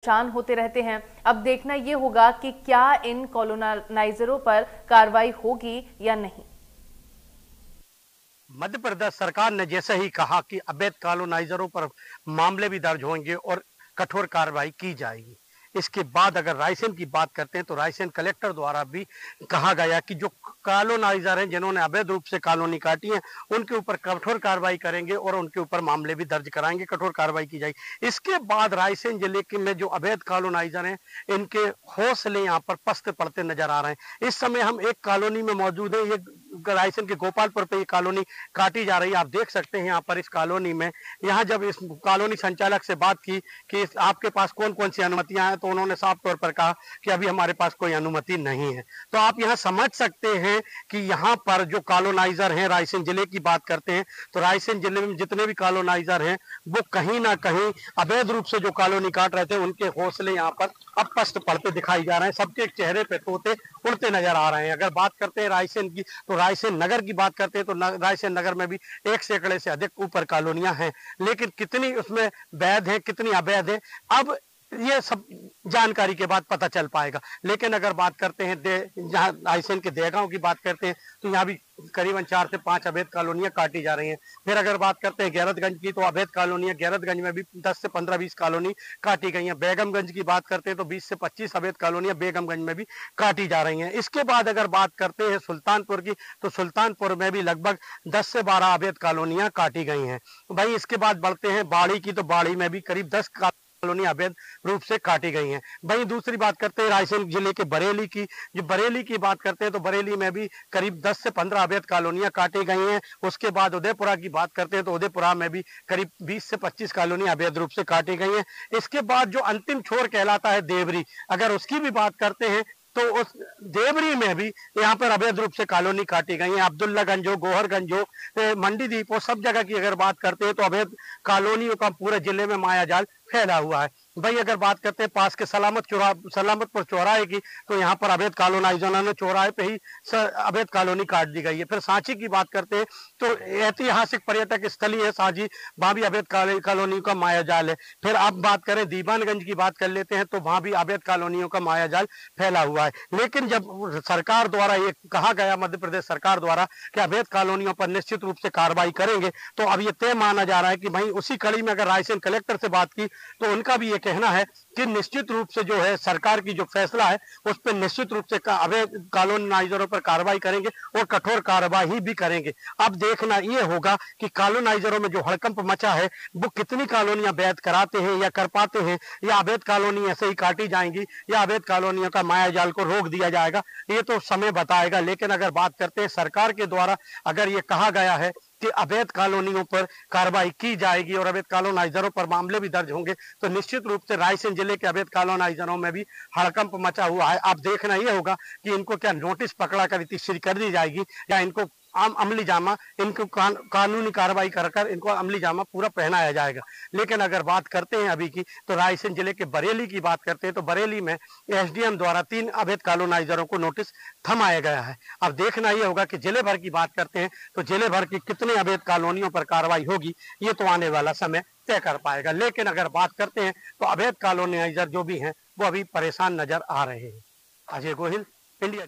परेशान होते रहते हैं। अब देखना ये होगा कि क्या इन कॉलोनाइजरों पर कार्रवाई होगी या नहीं। मध्य प्रदेश सरकार ने जैसे ही कहा कि अवैध कॉलोनाइजरों पर मामले भी दर्ज होंगे और कठोर कार्रवाई की जाएगी, इसके बाद अगर रायसेन की बात करते हैं तो रायसेन कलेक्टर द्वारा भी कहा गया कि जो कॉलोनाइजर हैं जिन्होंने अवैध रूप से कॉलोनी काटी है उनके ऊपर कठोर कार्रवाई करेंगे और उनके ऊपर मामले भी दर्ज कराएंगे, कठोर कार्रवाई की जाएगी। इसके बाद रायसेन जिले के में जो अवैध कॉलोनाइजर हैं इनके हौसले यहाँ पर पस्त पड़ते नजर आ रहे हैं। इस समय हम एक कॉलोनी में मौजूद है, ये रायसेन के गोपालपुर पे ये कॉलोनी काटी जा रही है। आप देख सकते हैं यहाँ पर इस कॉलोनी में, यहाँ जब इस कॉलोनी संचालक से बात की कि आपके पास कौन कौन सी अनुमतियां हैं तो उन्होंने साफ तौर पर कहा कि अभी हमारे पास कोई अनुमति नहीं है। तो आप यहाँ समझ सकते हैं कि यहाँ पर जो कॉलोनाइजर हैं, रायसेन जिले की बात करते हैं तो रायसेन जिले में जितने भी कॉलोनाइजर हैं वो कहीं ना कहीं अवैध रूप से जो कॉलोनी काट रहे थे उनके हौसले यहाँ पर अब पस्त पड़ते दिखाई जा रहे हैं। सबके चेहरे पे तोते उड़ते नजर आ रहे हैं। अगर बात करते हैं रायसेन की तो रायसेन नगर की बात करते हैं तो रायसेन नगर में भी 1 सैकड़े से अधिक ऊपर कॉलोनियां हैं, लेकिन कितनी उसमें वैध है कितनी अवैध है अब ये सब जानकारी के बाद पता चल पाएगा। लेकिन अगर बात करते हैं जहाँ रायसेन के देहगांव की बात करते हैं तो यहाँ भी करीबन 4 से 5 अवैध कॉलोनियां काटी जा रही हैं। फिर अगर बात करते हैं गैरतगंज की तो अवैध कॉलोनियां गैरतगंज में भी 10 से 15-20 कॉलोनी काटी गई हैं। बेगमगंज की बात करते हैं तो 20 से 25 अवैध कॉलोनियां बेगमगंज में भी काटी जा रही हैं। इसके बाद अगर बात करते हैं सुल्तानपुर की तो सुल्तानपुर में भी लगभग 10 से 12 अवैध कॉलोनियां काटी गई हैं। भाई इसके बाद बढ़ते हैं बाड़ी की तो बाड़ी में भी करीब 10 कॉलोनी अवैध रूप से काटी गई हैं। वहीं दूसरी बात करते हैं रायसेन जिले के बरेली की, जो बरेली की बात करते हैं तो बरेली में भी करीब 10 से 15 अवैध कॉलोनियां काटी गई हैं। उसके बाद उदयपुरा की बात करते हैं तो उदयपुरा में भी करीब 20 से 25 कॉलोनी अवैध रूप से काटी गई हैं। इसके बाद जो अंतिम छोर कहलाता है देवरी, अगर उसकी भी बात करते हैं तो उस देवरी में भी यहाँ पर अवैध रूप से कॉलोनी काटी गई है। अब्दुल्लागंज हो, गोहरगंज हो, मंडीदीप हो, सब जगह की अगर बात करते हैं तो अवैध कॉलोनियों का पूरे जिले में मायाजाल फैला हुआ है। भाई अगर बात करते हैं पास के सलामतपुर चौराहे की तो यहाँ पर अवैध कॉलोनाइजरों ने चौराहे पे ही अवैध कॉलोनी काट दी गई है। फिर सांची की बात करते हैं तो ऐतिहासिक पर्यटक स्थली है सांची, वहां भी अवैध कॉलोनी का मायाजाल है। फिर अब बात करें दीवानगंज की बात कर लेते हैं तो वहां भी अवैध कॉलोनियों का मायाजाल फैला हुआ है। लेकिन जब सरकार द्वारा ये कहा गया, मध्य प्रदेश सरकार द्वारा कि अवैध कॉलोनियों पर निश्चित रूप से कार्रवाई करेंगे, तो अब ये तय माना जा रहा है कि भाई उसी कड़ी में अगर रायसेन कलेक्टर से बात की तो उनका भी ये कहना है कि निश्चित रूप से जो है सरकार की जो फैसला है उस पर निश्चित रूप से अवैध कॉलोनाइजरों पर कार्रवाई करेंगे और कठोर कार्रवाई भी करेंगे। अब देखना ये होगा कि कॉलोनाइजरों में जो हड़कंप मचा है वो कितनी कॉलोनियां वैध कराते हैं या कर पाते हैं, या अवैध कॉलोनी ऐसे ही काटी जाएंगी या अवैध कॉलोनियों का मायाजाल को रोक दिया जाएगा, ये तो समय बताएगा। लेकिन अगर बात करते हैं सरकार के द्वारा अगर ये कहा गया है कि अवैध कॉलोनियों पर कार्रवाई की जाएगी और अवैध कॉलोनाइजरों पर मामले भी दर्ज होंगे, तो निश्चित रूप से रायसेन जिले के अवैध कॉलोनाइजरों में भी हड़कंप मचा हुआ है। अब देखना यह होगा कि इनको क्या नोटिस पकड़ा कर इतिश्री कर दी जाएगी या इनको अमली जामा, इनको कानूनी कार्रवाई कर इनको अमली जामा पूरा पहनाया जाएगा। लेकिन अगर बात करते हैं अभी की तो रायसेन जिले के बरेली की बात करते हैं तो बरेली में एसडीएम द्वारा 3 अवैध कॉलोनाइजरों को नोटिस थमाया गया है। अब देखना यह होगा कि जिले भर की बात करते हैं तो जिले भर की कितने अवैध कॉलोनियों पर कार्रवाई होगी, ये तो आने वाला समय तय कर पाएगा। लेकिन अगर बात करते हैं तो अवैध कॉलोनाइजर जो भी हैं वो अभी परेशान नजर आ रहे हैं। अजय गोहिल, इंडिया।